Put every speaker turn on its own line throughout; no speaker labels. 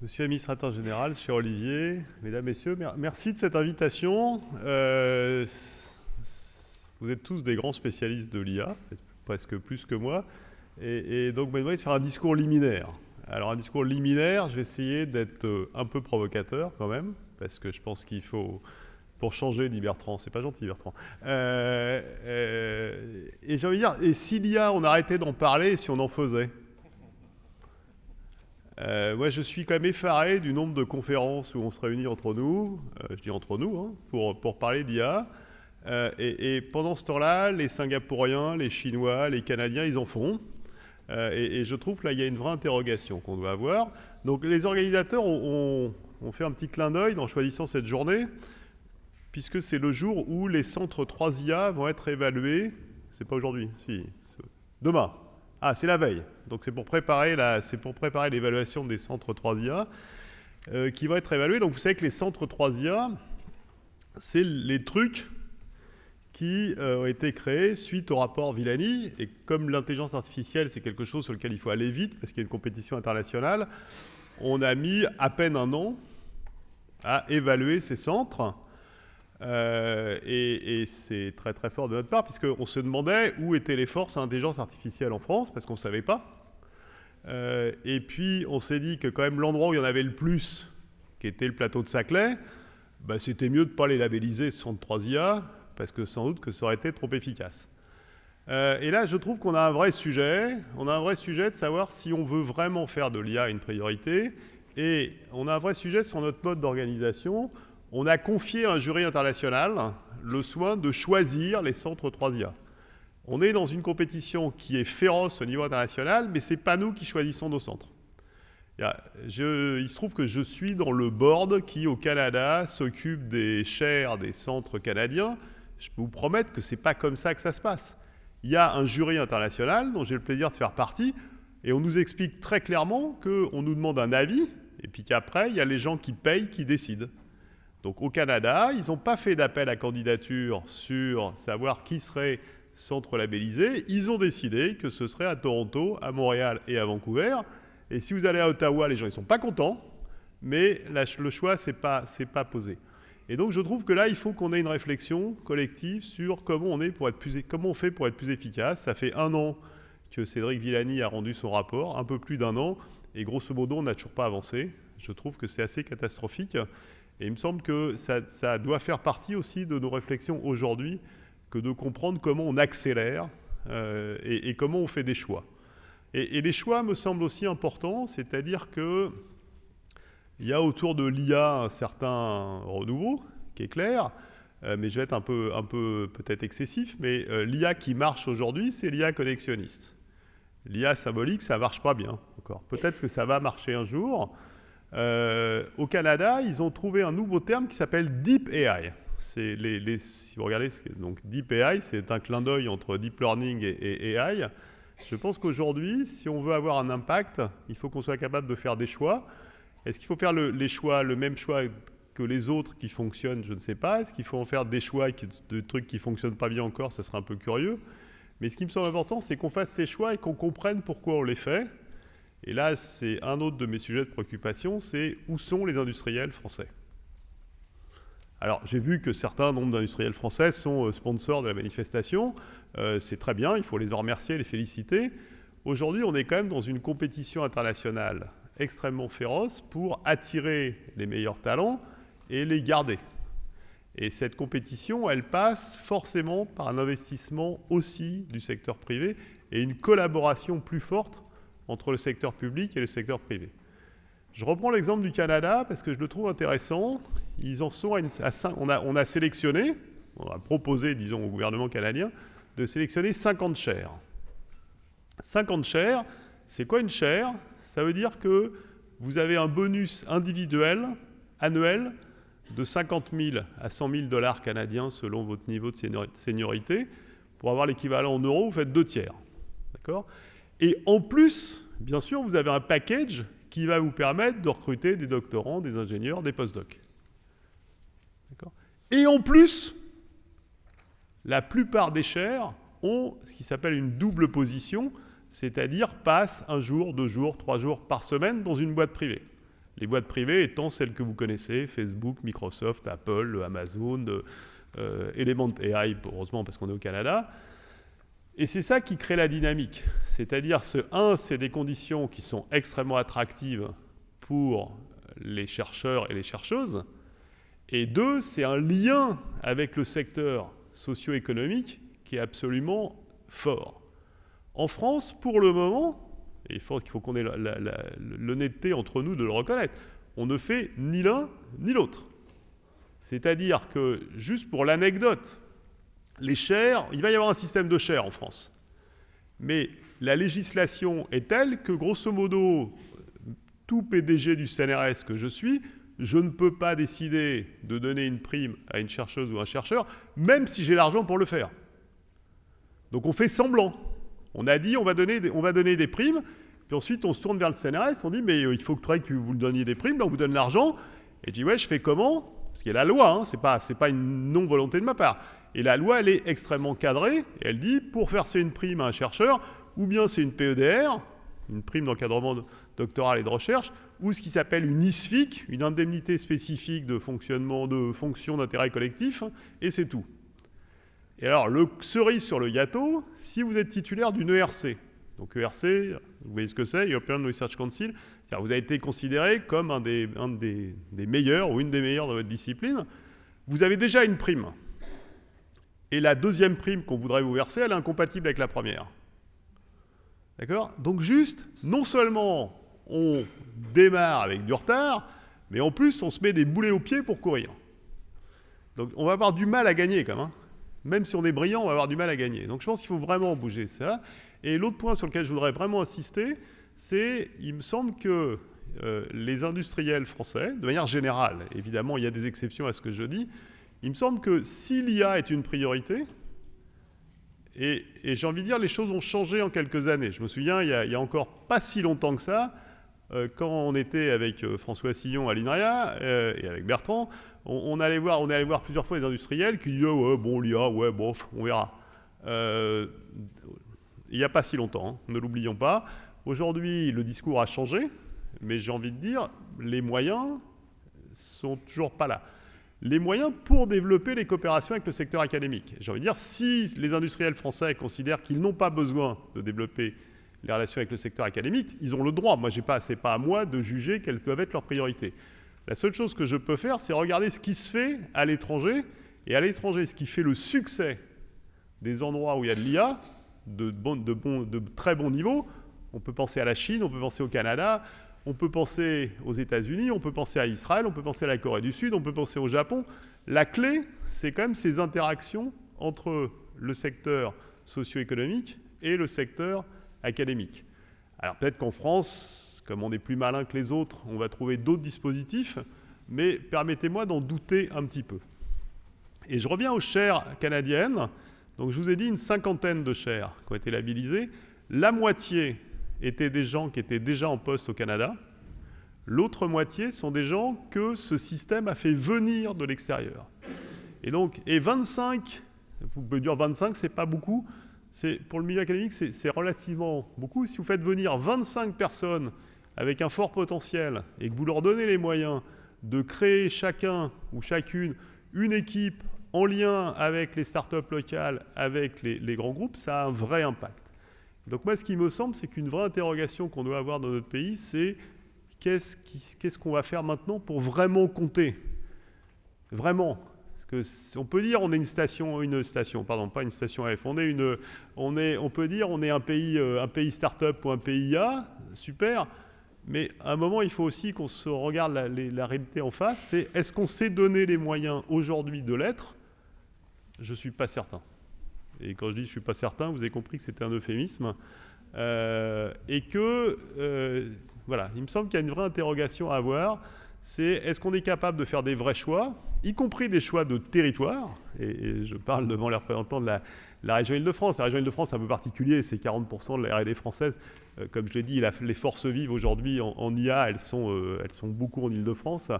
Monsieur l'administrateur général, cher Olivier, mesdames, messieurs, merci de cette invitation. Vous êtes tous des grands spécialistes de l'IA, presque plus que moi, et donc vous m'avez demandé de faire un discours liminaire. Alors un discours liminaire, je vais essayer d'être un peu provocateur quand même, parce que je pense qu'il faut, pour changer, dit Bertrand, c'est pas gentil Bertrand, et j'ai envie de dire, et si l'IA, on arrêtait d'en parler, si on en faisait? Moi, je suis quand même effaré du nombre de conférences où on se réunit entre nous, je dis entre nous, hein, pour parler d'IA. Et pendant ce temps-là, les Singapouriens, les Chinois, les Canadiens, ils en font. Et je trouve que là, il y a une vraie interrogation qu'on doit avoir. Donc, les organisateurs ont fait un petit clin d'œil en choisissant cette journée, puisque c'est le jour où les centres 3IA vont être évalués. C'est pas aujourd'hui, si. Demain. Ah, c'est la veille. Donc c'est pour préparer l'évaluation des centres 3IA qui va être évalué. Donc vous savez que les centres 3IA, c'est les trucs qui ont été créés suite au rapport Villani. Et comme l'intelligence artificielle, c'est quelque chose sur lequel il faut aller vite, parce qu'il y a une compétition internationale, on a mis à peine un an à évaluer ces centres. Et c'est très très fort de notre part, puisqu'on se demandait où étaient les forces à intelligence artificielle en France, parce qu'on ne savait pas. Et puis on s'est dit que quand même l'endroit où il y en avait le plus, qui était le plateau de Saclay, bah, c'était mieux de ne pas les labelliser 63 IA, parce que sans doute que ça aurait été trop efficace. Et là, je trouve qu'on a un vrai sujet. On a un vrai sujet de savoir si on veut vraiment faire de l'IA une priorité. Et on a un vrai sujet sur notre mode d'organisation. On a confié à un jury international le soin de choisir les centres 3IA. On est dans une compétition qui est féroce au niveau international, mais ce n'est pas nous qui choisissons nos centres. Il se trouve que je suis dans le board qui, au Canada, s'occupe des chaires des centres canadiens. Je peux vous promettre que ce n'est pas comme ça que ça se passe. Il y a un jury international dont j'ai le plaisir de faire partie, et on nous explique très clairement qu'on nous demande un avis, et puis qu'après, il y a les gens qui payent, qui décident. Donc au Canada, ils n'ont pas fait d'appel à candidature sur savoir qui serait centre labellisé. Ils ont décidé que ce serait à Toronto, à Montréal et à Vancouver. Et si vous allez à Ottawa, les gens ne sont pas contents, mais le choix c'est pas posé. Et donc je trouve que là, il faut qu'on ait une réflexion collective sur comment on fait pour être plus efficace. Ça fait 1 an que Cédric Villani a rendu son rapport, un peu plus d'1 an, et grosso modo, on n'a toujours pas avancé. Je trouve que c'est assez catastrophique. Et il me semble que ça doit faire partie aussi de nos réflexions aujourd'hui, que de comprendre comment on accélère et comment on fait des choix. Et les choix me semblent aussi importants, c'est-à-dire qu'il y a autour de l'IA un certain renouveau, qui est clair, mais je vais être un peu peut-être excessif, mais l'IA qui marche aujourd'hui, c'est l'IA connexionniste. L'IA symbolique, ça ne marche pas bien encore. Peut-être que ça va marcher un jour. Au Canada, ils ont trouvé un nouveau terme qui s'appelle Deep AI. Si vous regardez, donc Deep AI, c'est un clin d'œil entre Deep Learning et AI. Je pense qu'aujourd'hui, si on veut avoir un impact, il faut qu'on soit capable de faire des choix. Est-ce qu'il faut faire le même choix que les autres qui fonctionnent? Je ne sais pas. Est-ce qu'il faut en faire des choix de trucs qui ne fonctionnent pas bien encore? Ça serait un peu curieux. Mais ce qui me semble important, c'est qu'on fasse ces choix et qu'on comprenne pourquoi on les fait. Et là, c'est un autre de mes sujets de préoccupation, c'est où sont les industriels français? Alors, j'ai vu que certains nombres d'industriels français sont sponsors de la manifestation. C'est très bien, il faut les en remercier, les féliciter. Aujourd'hui, on est quand même dans une compétition internationale extrêmement féroce pour attirer les meilleurs talents et les garder. Et cette compétition, elle passe forcément par un investissement aussi du secteur privé et une collaboration plus forte entre le secteur public et le secteur privé. Je reprends l'exemple du Canada parce que je le trouve intéressant. Ils en sont on a sélectionné, on a proposé, disons, au gouvernement canadien, de sélectionner 50 chaires. 50 chaires, c'est quoi une chaire? Ça veut dire que vous avez un bonus individuel, annuel, de 50 000 à 100 000 $ canadiens selon votre niveau de seniorité. Pour avoir l'équivalent en euros, vous faites 2 tiers. D'accord ? Et en plus, bien sûr, vous avez un package qui va vous permettre de recruter des doctorants, des ingénieurs, des postdocs. D'accord ? Et en plus, la plupart des chaires ont ce qui s'appelle une double position, c'est-à-dire passent 1 jour, 2 jours, 3 jours par semaine dans une boîte privée. Les boîtes privées étant celles que vous connaissez, Facebook, Microsoft, Apple, Amazon, Element AI, heureusement parce qu'on est au Canada. Et c'est ça qui crée la dynamique. C'est-à-dire, c'est des conditions qui sont extrêmement attractives pour les chercheurs et les chercheuses. Et 2, c'est un lien avec le secteur socio-économique qui est absolument fort. En France, pour le moment, et il faut qu'on ait l'honnêteté entre nous de le reconnaître, on ne fait ni l'un ni l'autre. C'est-à-dire que, juste pour l'anecdote, les chaires, il va y avoir un système de chaires en France. Mais la législation est telle que, grosso modo, tout PDG du CNRS que je suis, je ne peux pas décider de donner une prime à une chercheuse ou un chercheur, même si j'ai l'argent pour le faire. Donc on fait semblant. On a dit on va donner des primes, puis ensuite on se tourne vers le CNRS, on dit mais il faut que vous donniez des primes, là on vous donne l'argent. Et je dis ouais, je fais comment? Parce qu'il y a la loi, hein, c'est pas une non-volonté de ma part. Et la loi, elle est extrêmement cadrée, et elle dit pour verser une prime à un chercheur, ou bien c'est une PEDR, une prime d'encadrement doctoral et de recherche, ou ce qui s'appelle une ISFIC, une indemnité spécifique de fonctionnement de fonction d'intérêt collectif, et c'est tout. Et alors, le cerise sur le gâteau, si vous êtes titulaire d'une ERC, donc ERC, vous voyez ce que c'est, European Research Council, vous avez été considéré comme un des meilleurs ou une des meilleures dans votre discipline, vous avez déjà une prime. Et la deuxième prime qu'on voudrait vous verser, elle est incompatible avec la première. D'accord? Donc juste, non seulement on démarre avec du retard, mais en plus on se met des boulets aux pieds pour courir. Donc on va avoir du mal à gagner quand même. Hein. Même si on est brillant, on va avoir du mal à gagner. Donc je pense qu'il faut vraiment bouger ça. Et l'autre point sur lequel je voudrais vraiment insister, c'est, il me semble que les industriels français, de manière générale, évidemment il y a des exceptions à ce que je dis, il me semble que si l'IA est une priorité, et j'ai envie de dire les choses ont changé en quelques années. Je me souviens, il y a encore pas si longtemps que ça, quand on était avec François Sillon à l'INRIA et avec Bertrand, on allait voir plusieurs fois les industriels qui disaient ouais, bon, l'IA, ouais, bof, on verra. Il n'y a pas si longtemps, hein, ne l'oublions pas. Aujourd'hui, le discours a changé, mais j'ai envie de dire, les moyens sont toujours pas là. Les moyens pour développer les coopérations avec le secteur académique. J'ai envie de dire, si les industriels français considèrent qu'ils n'ont pas besoin de développer les relations avec le secteur académique, ils ont le droit. Moi, c'est pas à moi de juger quelles doivent être leurs priorités. La seule chose que je peux faire, c'est regarder ce qui se fait à l'étranger. Et à l'étranger, ce qui fait le succès des endroits où il y a de l'IA, de très bon niveau, on peut penser à la Chine, on peut penser au Canada, on peut penser aux États-Unis, on peut penser à Israël, on peut penser à la Corée du Sud, on peut penser au Japon. La clé, c'est quand même ces interactions entre le secteur socio-économique et le secteur académique. Alors peut-être qu'en France, comme on est plus malin que les autres, on va trouver d'autres dispositifs, mais permettez-moi d'en douter un petit peu. Et je reviens aux chaires canadiennes. Donc je vous ai dit une 50aine de chaires qui ont été labellisées. La moitié étaient des gens qui étaient déjà en poste au Canada. L'autre moitié sont des gens que ce système a fait venir de l'extérieur. Et 25, vous pouvez dire 25, c'est pas beaucoup. Pour le milieu académique, c'est relativement beaucoup. Si vous faites venir 25 personnes avec un fort potentiel et que vous leur donnez les moyens de créer chacun ou chacune une équipe en lien avec les startups locales, avec les grands groupes, ça a un vrai impact. Donc moi, ce qui me semble, c'est qu'une vraie interrogation qu'on doit avoir dans notre pays, c'est qu'est-ce qu'on va faire maintenant pour vraiment compter? Vraiment. Parce qu'on peut dire on est une station F, on peut dire on est un pays start-up ou un pays IA, super, mais à un moment, il faut aussi qu'on se regarde la réalité en face, c'est est-ce qu'on s'est donné les moyens aujourd'hui de l'être? Je ne suis pas certain. Et quand je dis je ne suis pas certain, vous avez compris que c'était un euphémisme. Et que, voilà, il me semble qu'il y a une vraie interrogation à avoir. C'est est-ce qu'on est capable de faire des vrais choix, y compris des choix de territoire, et je parle devant les représentants de la région Île-de-France. La région Île-de-France, c'est un peu particulier, c'est 40% de la R&D française. Comme je l'ai dit, les forces vives aujourd'hui en IA, elles sont beaucoup en Île-de-France.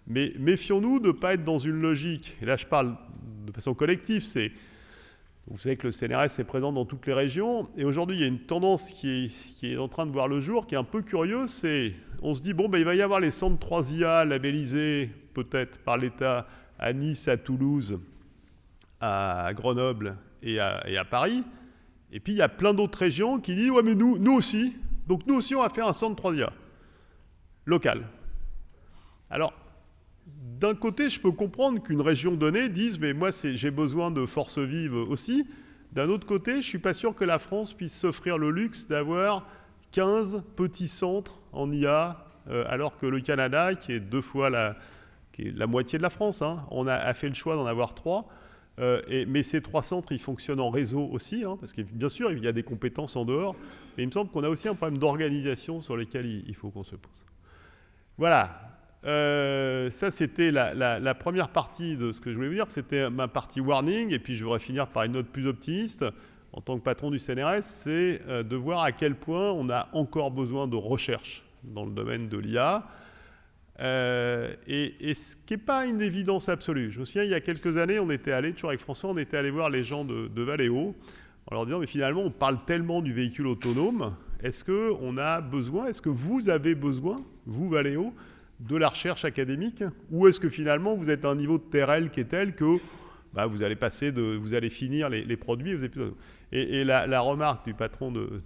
Mais méfions-nous de ne pas être dans une logique, et là je parle de façon collective, vous savez que le CNRS est présent dans toutes les régions, et aujourd'hui il y a une tendance qui est en train de voir le jour, qui est un peu curieuse, c'est on se dit, bon, ben, il va y avoir les centres 3IA labellisés, peut-être par l'État, à Nice, à Toulouse, à Grenoble et à Paris. Et puis, il y a plein d'autres régions qui disent, ouais, mais nous aussi. Donc, nous aussi, on va faire un centre 3IA local. Alors, d'un côté, je peux comprendre qu'une région donnée dise, mais moi, j'ai besoin de forces vives aussi. D'un autre côté, je ne suis pas sûr que la France puisse s'offrir le luxe d'avoir 15 petits centres en IA, alors que le Canada, qui est 2 fois qui est la moitié de la France, hein, a fait le choix d'en avoir 3. Mais ces 3 centres, ils fonctionnent en réseau aussi, hein, parce que bien sûr, il y a des compétences en dehors, mais il me semble qu'on a aussi un problème d'organisation sur lequel il faut qu'on se pose. Voilà. Ça, c'était la première partie de ce que je voulais vous dire. C'était ma partie warning, et puis je voudrais finir par une note plus optimiste. En tant que patron du CNRS, c'est de voir à quel point on a encore besoin de recherche dans le domaine de l'IA. Et ce qui n'est pas une évidence absolue. Je me souviens, il y a quelques années, on était allé, toujours avec François, on était allé voir les gens de Valeo, en leur disant, mais finalement, on parle tellement du véhicule autonome, est-ce qu'on a besoin, est-ce que vous avez besoin, vous, Valeo, de la recherche académique, ou est-ce que finalement, vous êtes à un niveau de TRL qui est tel que vous allez finir les produits, vous avez plus... Et la remarque du patron de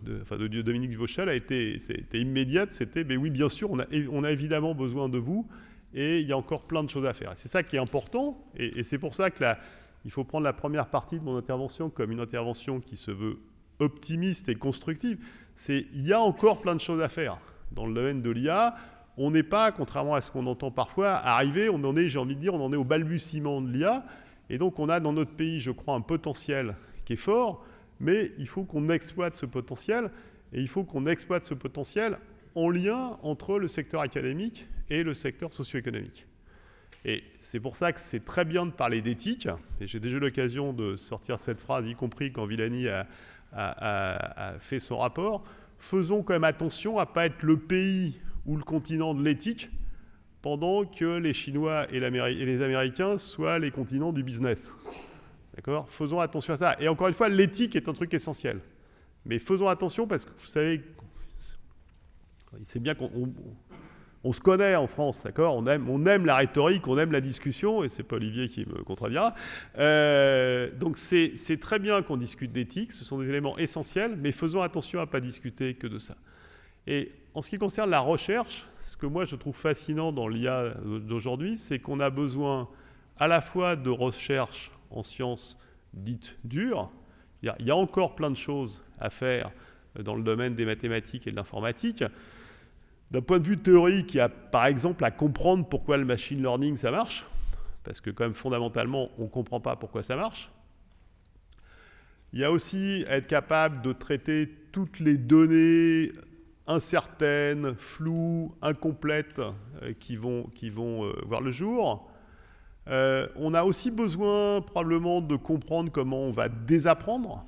Dominique Duvauchel c'était immédiate, c'était, mais oui, bien sûr, on a évidemment besoin de vous, et il y a encore plein de choses à faire. Et c'est ça qui est important, et c'est pour ça que il faut prendre la première partie de mon intervention comme une intervention qui se veut optimiste et constructive. Il y a encore plein de choses à faire dans le domaine de l'IA. On n'est pas, contrairement à ce qu'on entend parfois, arrivé, on en est au balbutiement de l'IA, et donc on a dans notre pays, je crois, un potentiel qui est fort, mais il faut qu'on exploite ce potentiel, et il faut qu'on exploite ce potentiel en lien entre le secteur académique et le secteur socio-économique. Et c'est pour ça que c'est très bien de parler d'éthique, et j'ai déjà eu l'occasion de sortir cette phrase, y compris quand Villani a fait son rapport. Faisons quand même attention à ne pas être le pays ou le continent de l'éthique, pendant que les Chinois et les Américains soient les continents du business. D'accord ? Faisons attention à ça. Et encore une fois, l'éthique est un truc essentiel. Mais faisons attention parce que, vous savez, c'est bien qu'on se connaît en France, d'accord ? On aime la rhétorique, on aime la discussion, et c'est pas Olivier qui me contredira. Donc c'est très bien qu'on discute d'éthique, ce sont des éléments essentiels, mais faisons attention à ne pas discuter que de ça. Et en ce qui concerne la recherche, ce que moi je trouve fascinant dans l'IA d'aujourd'hui, c'est qu'on a besoin à la fois de recherche en sciences dites dures. Il y a encore plein de choses à faire dans le domaine des mathématiques et de l'informatique. D'un point de vue théorique, il y a par exemple à comprendre pourquoi le machine learning ça marche, parce que quand même fondamentalement on ne comprend pas pourquoi ça marche. Il y a aussi à être capable de traiter toutes les données incertaines, floues, incomplètes qui vont voir le jour. On a aussi besoin probablement de comprendre comment on va désapprendre.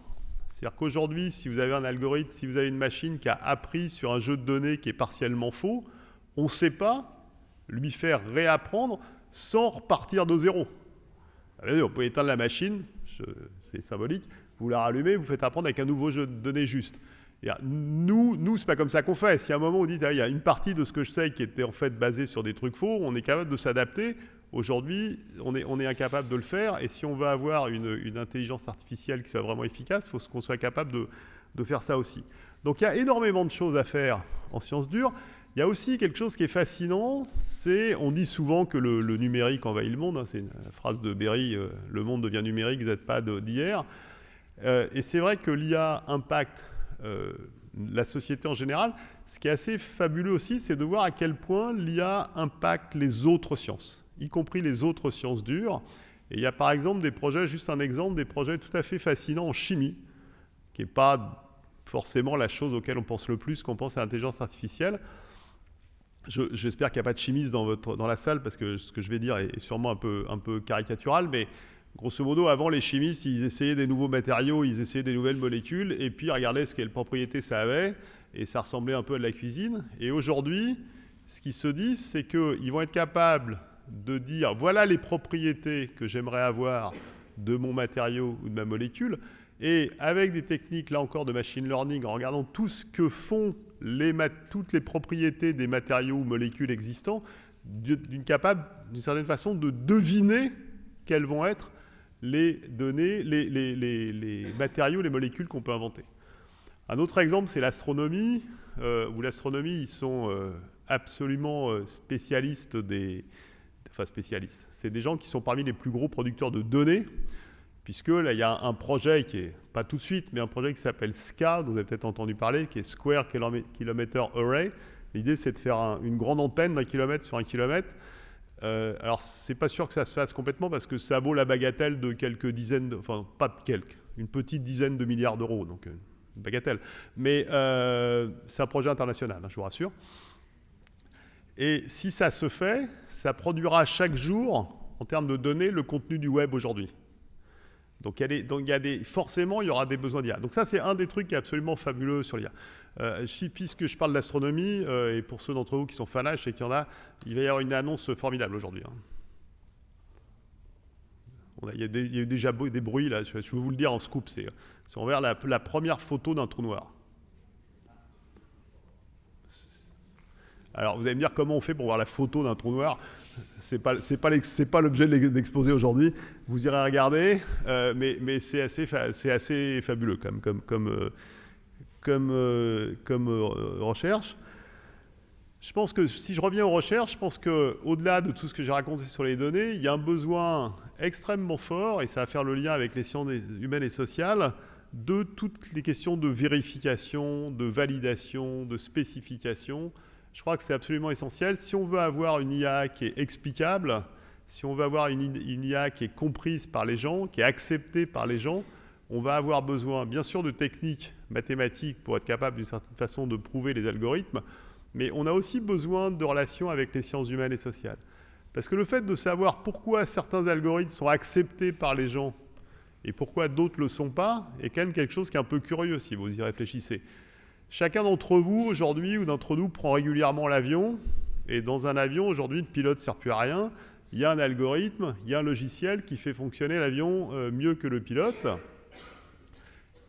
C'est-à-dire qu'aujourd'hui, si vous avez un algorithme, si vous avez une machine qui a appris sur un jeu de données qui est partiellement faux, on ne sait pas lui faire réapprendre sans repartir de zéro. Vous pouvez éteindre la machine, c'est symbolique, vous la rallumez, vous faites apprendre avec un nouveau jeu de données juste. Nous, c'est pas comme ça qu'on fait. Si à un moment on dit il y a une partie de ce que je sais qui était en fait basée sur des trucs faux, on est capable de s'adapter. Aujourd'hui, on est incapable de le faire. Et si on veut avoir une intelligence artificielle qui soit vraiment efficace, il faut qu'on soit capable de faire ça aussi. Donc il y a énormément de choses à faire en sciences dures. Il y a aussi quelque chose qui est fascinant, on dit souvent que le numérique envahit le monde. Hein, c'est une phrase de Berry, le monde devient numérique, vous n'êtes pas d'hier. Et c'est vrai que l'IA impacte la société en général. Ce qui est assez fabuleux aussi, c'est de voir à quel point l'IA impacte les autres sciences, y compris les autres sciences dures. Et il y a par exemple des projets, juste un exemple, des projets tout à fait fascinants en chimie, qui n'est pas forcément la chose auquel on pense le plus quand on pense à l'intelligence artificielle. J'espère qu'il n'y a pas de chimistes dans la salle, parce que ce que je vais dire est sûrement un peu caricatural, mais grosso modo, avant, les chimistes, ils essayaient des nouveaux matériaux, ils essayaient des nouvelles molécules, et puis ils regardaient quelle propriété ça avait, et ça ressemblait un peu à de la cuisine. Et aujourd'hui, ce qu'ils se disent, c'est qu'ils vont être capables de dire, voilà les propriétés que j'aimerais avoir de mon matériau ou de ma molécule, Et avec des techniques, là encore, de machine learning, en regardant tout ce que font toutes les propriétés des matériaux ou molécules existants, capable, d'une certaine façon, de deviner quelles vont être les données, les matériaux, les molécules qu'on peut inventer. Un autre exemple, c'est l'astronomie, où l'astronomie, ils sont absolument spécialistes Enfin, spécialistes. C'est des gens qui sont parmi les plus gros producteurs de données, puisque là, il y a un projet qui est, pas tout de suite, mais un projet qui s'appelle SKA, dont vous avez peut-être entendu parler, qui est Square Kilometer Array. L'idée, c'est de faire une grande antenne d'1 kilomètre sur 1 kilomètre. Alors, c'est pas sûr que ça se fasse complètement, parce que ça vaut la bagatelle de quelques dizaines, enfin, pas quelques, une petite dizaine de milliards d'euros, donc une bagatelle. Mais c'est un projet international, hein, je vous rassure. Et si ça se fait, ça produira chaque jour, en termes de données, le contenu du web aujourd'hui. Donc, forcément, il y aura des besoins d'IA. Donc ça, c'est un des trucs qui est absolument fabuleux sur l'IA. Puisque je parle d'astronomie, et pour ceux d'entre vous qui sont fans, je sais qu'il y en a, il va y avoir une annonce formidable aujourd'hui. Il y a eu déjà des bruits, là, je vais vous le dire en scoop, c'est on va voir la première photo d'un trou noir. Alors, vous allez me dire comment on fait pour voir la photo d'un trou noir. C'est pas l'objet de l'exposé aujourd'hui. Vous irez regarder, mais c'est assez fabuleux comme recherche. Je pense que si je reviens aux recherches, je pense qu'au-delà de tout ce que j'ai raconté sur les données, il y a un besoin extrêmement fort, et ça va faire le lien avec les sciences humaines et sociales, de toutes les questions de vérification, de validation, de spécification. Je crois que c'est absolument essentiel. Si on veut avoir une IA qui est explicable, si on veut avoir une IA qui est comprise par les gens, qui est acceptée par les gens, on va avoir besoin, bien sûr, de techniques mathématiques pour être capable, d'une certaine façon, de prouver les algorithmes, mais on a aussi besoin de relations avec les sciences humaines et sociales. Parce que le fait de savoir pourquoi certains algorithmes sont acceptés par les gens et pourquoi d'autres ne le sont pas, est quand même quelque chose qui est un peu curieux, si vous y réfléchissez. Chacun d'entre vous, aujourd'hui, ou d'entre nous, prend régulièrement l'avion. Et dans un avion, aujourd'hui, le pilote ne sert plus à rien. Il y a un algorithme, il y a un logiciel qui fait fonctionner l'avion mieux que le pilote.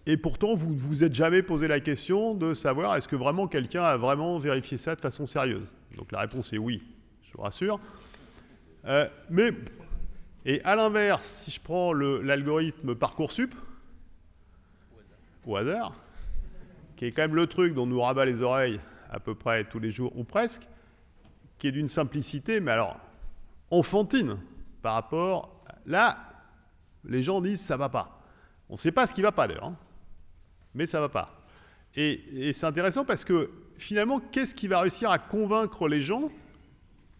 Et pourtant, vous ne vous êtes jamais posé la question de savoir est-ce que vraiment quelqu'un a vraiment vérifié ça de façon sérieuse. Donc la réponse est oui, je vous rassure. Et à l'inverse, si je prends l'algorithme Parcoursup, au hasard, qui est quand même le truc dont nous rabat les oreilles à peu près tous les jours, ou presque, qui est d'une simplicité, mais alors enfantine, par rapport... Là, les gens disent ça va pas. On ne sait pas ce qui va pas d'ailleurs, hein, mais ça va pas. Et c'est intéressant parce que finalement, qu'est-ce qui va réussir à convaincre les gens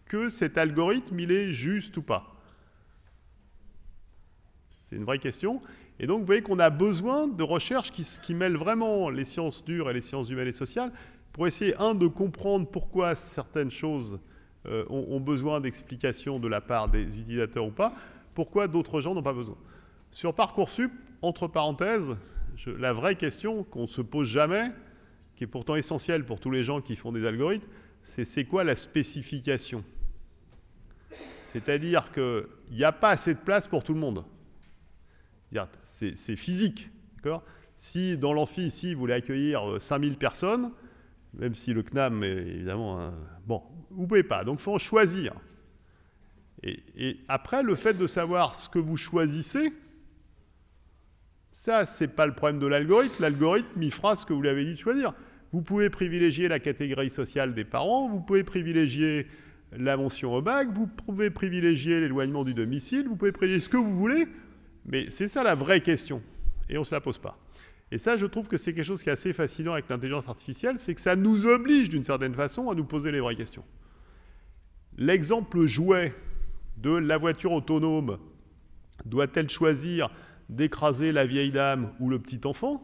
que cet algorithme, il est juste ou pas? C'est une vraie question. Et donc, vous voyez qu'on a besoin de recherches qui mêlent vraiment les sciences dures et les sciences humaines et sociales pour essayer, de comprendre pourquoi certaines choses ont besoin d'explications de la part des utilisateurs ou pas, pourquoi d'autres gens n'ont pas besoin. Sur Parcoursup, entre parenthèses, la vraie question qu'on ne se pose jamais, qui est pourtant essentielle pour tous les gens qui font des algorithmes, c'est quoi la spécification? C'est-à-dire qu'il n'y a pas assez de place pour tout le monde. C'est physique, d'accord? Si dans l'amphi ici, vous voulez accueillir 5000 personnes, même si le CNAM est évidemment... bon, vous ne pouvez pas, donc il faut en choisir. Et après, le fait de savoir ce que vous choisissez, ça, ce n'est pas le problème de l'algorithme. L'algorithme, il fera ce que vous lui avez dit de choisir. Vous pouvez privilégier la catégorie sociale des parents, vous pouvez privilégier la mention au bac, vous pouvez privilégier l'éloignement du domicile, vous pouvez privilégier ce que vous voulez, mais c'est ça la vraie question, et on ne se la pose pas. Et ça, je trouve que c'est quelque chose qui est assez fascinant avec l'intelligence artificielle, c'est que ça nous oblige d'une certaine façon à nous poser les vraies questions. L'exemple jouet de la voiture autonome, doit-elle choisir d'écraser la vieille dame ou le petit enfant?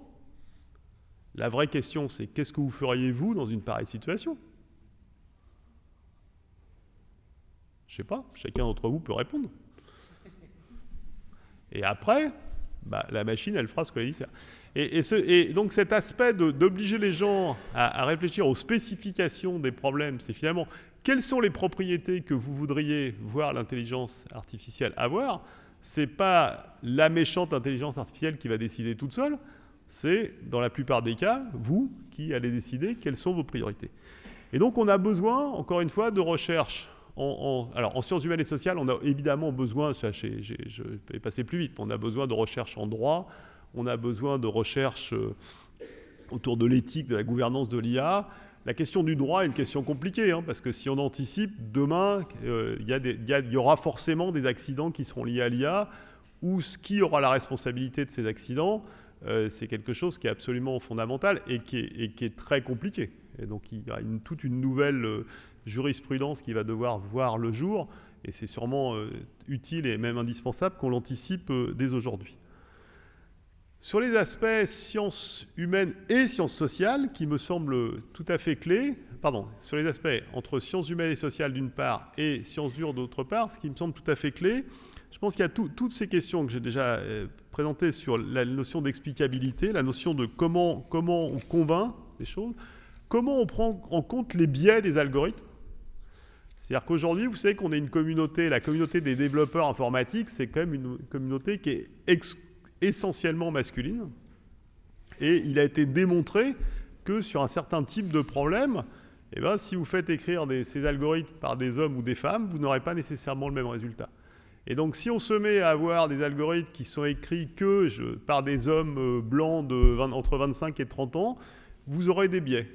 La vraie question, c'est qu'est-ce que vous feriez, vous, dans une pareille situation? Je ne sais pas, chacun d'entre vous peut répondre. Et après, la machine, elle fera ce qu'elle a dit de faire. Et donc cet aspect d'obliger les gens à réfléchir aux spécifications des problèmes, c'est finalement quelles sont les propriétés que vous voudriez voir l'intelligence artificielle avoir, Ce n'est pas la méchante intelligence artificielle qui va décider toute seule, c'est, dans la plupart des cas, vous qui allez décider quelles sont vos priorités. Et donc, on a besoin, encore une fois, de recherche. Alors, en sciences humaines et sociales, on a évidemment besoin, je vais passer plus vite, mais on a besoin de recherche en droit, on a besoin de recherche autour de l'éthique, de la gouvernance de l'IA. La question du droit est une question compliquée, parce que si on anticipe, demain, il y aura forcément des accidents qui seront liés à l'IA, ou qui aura la responsabilité de ces accidents, c'est quelque chose qui est absolument fondamental et qui est très compliqué. Et donc, il y a toute une nouvelle jurisprudence qui va devoir voir le jour, et c'est sûrement utile et même indispensable qu'on l'anticipe dès aujourd'hui. Sur les aspects sciences humaines et sciences sociales, qui me semblent tout à fait clés, sur les aspects entre sciences humaines et sociales d'une part et sciences dures d'autre part, ce qui me semble tout à fait clé, je pense qu'il y a toutes ces questions que j'ai déjà présentées sur la notion d'explicabilité, la notion de comment on convainc les choses, comment on prend en compte les biais des algorithmes. C'est-à-dire qu'aujourd'hui, vous savez qu'on est une communauté, la communauté des développeurs informatiques, c'est quand même une communauté qui est essentiellement masculine. Et il a été démontré que sur un certain type de problème, si vous faites écrire ces algorithmes par des hommes ou des femmes, vous n'aurez pas nécessairement le même résultat. Et donc, si on se met à avoir des algorithmes qui sont écrits par des hommes blancs entre 25 et 30 ans, vous aurez des biais.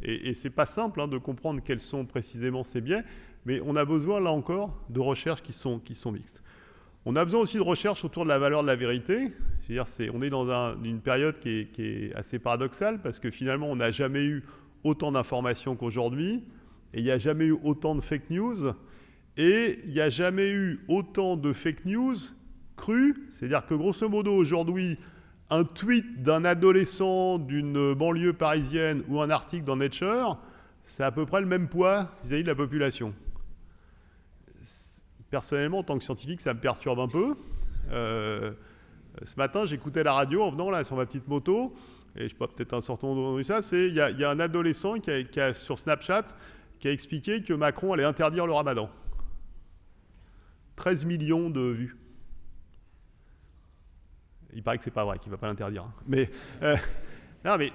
Et ce n'est pas simple de comprendre quels sont précisément ces biais, mais on a besoin, là encore, de recherches qui sont mixtes. On a besoin aussi de recherches autour de la valeur de la vérité. On est dans une période qui est assez paradoxale, parce que finalement, on n'a jamais eu autant d'informations qu'aujourd'hui, et il n'y a jamais eu autant de fake news, et il n'y a jamais eu autant de fake news crues. C'est-à-dire que, grosso modo, aujourd'hui, un tweet d'un adolescent d'une banlieue parisienne ou un article dans Nature, c'est à peu près le même poids vis-à-vis de la population. Personnellement, en tant que scientifique, ça me perturbe un peu. Ce matin, j'écoutais la radio en venant là sur ma petite moto, et je sais pas, peut-être un certain nombre de ça, il y a un adolescent qui a sur Snapchat qui a expliqué que Macron allait interdire le ramadan. 13 millions de vues. Il paraît que c'est pas vrai, qu'il ne va pas l'interdire. Mais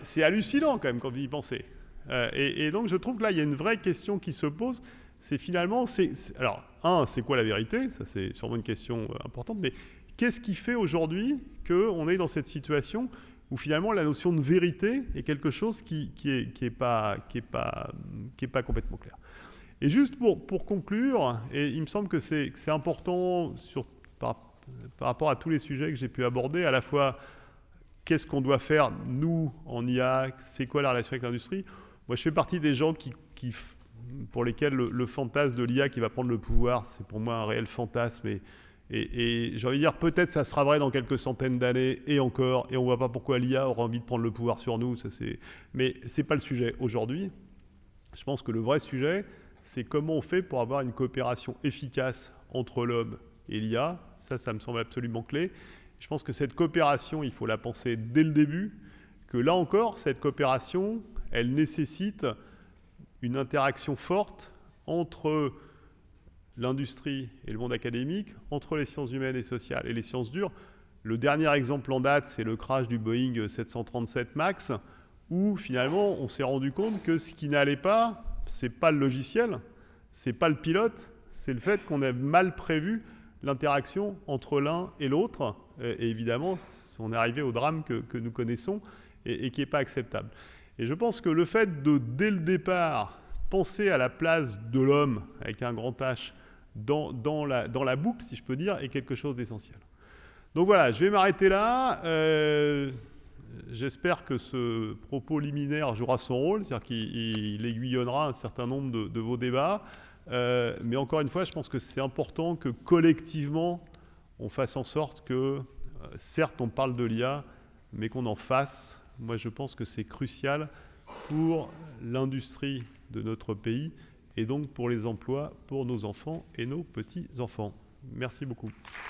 c'est hallucinant quand même quand vous y pensez. Et donc je trouve que là, il y a une vraie question qui se pose. C'est finalement, alors, c'est quoi la vérité? Ça, c'est sûrement une question importante. Mais qu'est-ce qui fait aujourd'hui qu'on est dans cette situation où finalement la notion de vérité est quelque chose qui est pas complètement clair. Et juste pour conclure, et il me semble que c'est important par rapport à tous les sujets que j'ai pu aborder, à la fois qu'est-ce qu'on doit faire, nous, en IA, c'est quoi la relation avec l'industrie. Moi, je fais partie des gens pour lesquels le fantasme de l'IA qui va prendre le pouvoir, c'est pour moi un réel fantasme. Et j'ai envie de dire, peut-être ça sera vrai dans quelques centaines d'années, et encore, et on ne voit pas pourquoi l'IA aura envie de prendre le pouvoir sur nous. Mais ce n'est pas le sujet aujourd'hui. Je pense que le vrai sujet, c'est comment on fait pour avoir une coopération efficace entre l'homme et l'IA. Ça me semble absolument clé. Je pense que cette coopération, il faut la penser dès le début, que là encore, cette coopération, elle nécessite une interaction forte entre l'industrie et le monde académique, entre les sciences humaines et sociales et les sciences dures. Le dernier exemple en date, c'est le crash du Boeing 737 MAX, où finalement, on s'est rendu compte que ce qui n'allait pas, c'est pas le logiciel, c'est pas le pilote, c'est le fait qu'on ait mal prévu l'interaction entre l'un et l'autre. Et évidemment, on est arrivé au drame que nous connaissons et qui n'est pas acceptable. Et je pense que le fait de, dès le départ, penser à la place de l'homme, avec un grand H, dans la boucle, si je peux dire, est quelque chose d'essentiel. Donc voilà, je vais m'arrêter là. J'espère que ce propos liminaire jouera son rôle, c'est-à-dire qu'il aiguillonnera un certain nombre de vos débats. Mais encore une fois, je pense que c'est important que collectivement, on fasse en sorte que, certes, on parle de l'IA, mais qu'on en fasse. Moi, je pense que c'est crucial pour l'industrie de notre pays et donc pour les emplois, pour nos enfants et nos petits-enfants. Merci beaucoup.